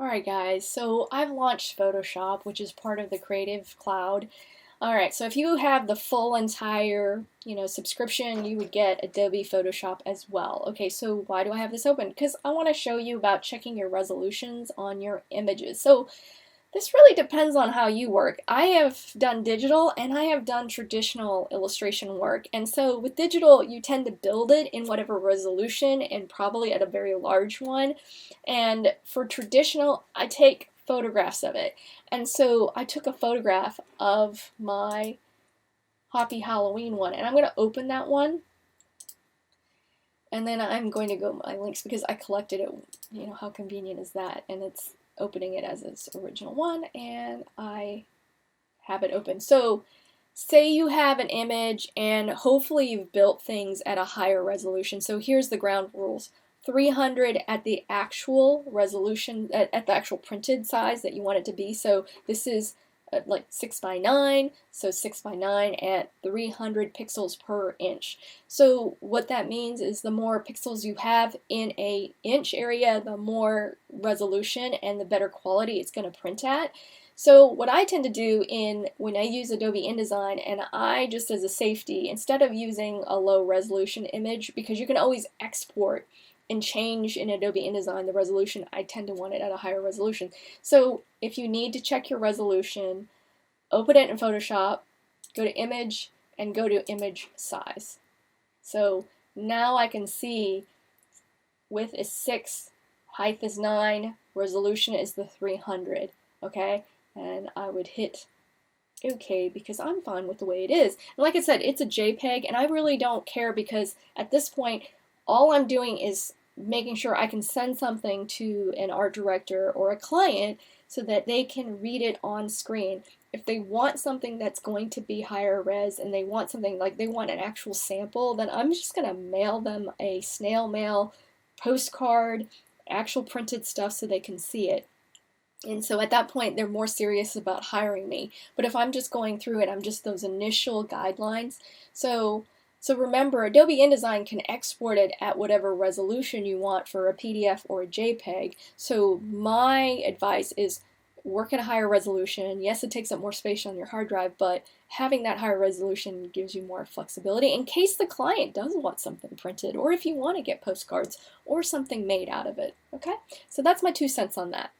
Alright guys, so I've launched Photoshop, which is part of the Creative Cloud. Alright, so if you have the full entire, subscription, you would get Adobe Photoshop as well. Okay, so why do I have this open? Because I want to show you about checking your resolutions on your images. So this really depends on how you work. I have done digital and I have done traditional illustration work. And so with digital, you tend to build it in whatever resolution and probably at a very large one. And for traditional, I take photographs of it. And so I took a photograph of my Happy Halloween one, and I'm going to open that one. And then I'm going to go my links because I collected it. How convenient is that? And it's opening it as its original one, and I have it open. So say you have an image and hopefully you've built things at a higher resolution. So here's the ground rules. 300 at the actual resolution, at the actual printed size that you want it to be. So this is like 6 by 9, so 6 by 9 at 300 pixels per inch. So what that means is the more pixels you have in a inch area, the more resolution and the better quality it's going to print at. So what I tend to do when I use Adobe InDesign, and I just as a safety, instead of using a low resolution image, because you can always export and change in Adobe InDesign the resolution, I tend to want it at a higher resolution. So if you need to check your resolution, open it in Photoshop, go to image, and go to image size. So now I can see width is 6, height is 9, resolution is the 300, okay? And I would hit OK because I'm fine with the way it is. And like I said, it's a JPEG, and I really don't care because at this point, all I'm doing is making sure I can send something to an art director or a client so that they can read it on screen. If they want something that's going to be higher res and they want something like they want an actual sample, then I'm just going to mail them a snail mail, postcard, actual printed stuff so they can see it. And so at that point, they're more serious about hiring me. But if I'm just going through it, I'm just those initial guidelines. So remember, Adobe InDesign can export it at whatever resolution you want for a PDF or a JPEG. So my advice is work at a higher resolution. Yes, it takes up more space on your hard drive, but having that higher resolution gives you more flexibility in case the client does want something printed, or if you want to get postcards or something made out of it. Okay, so that's my 2 cents on that.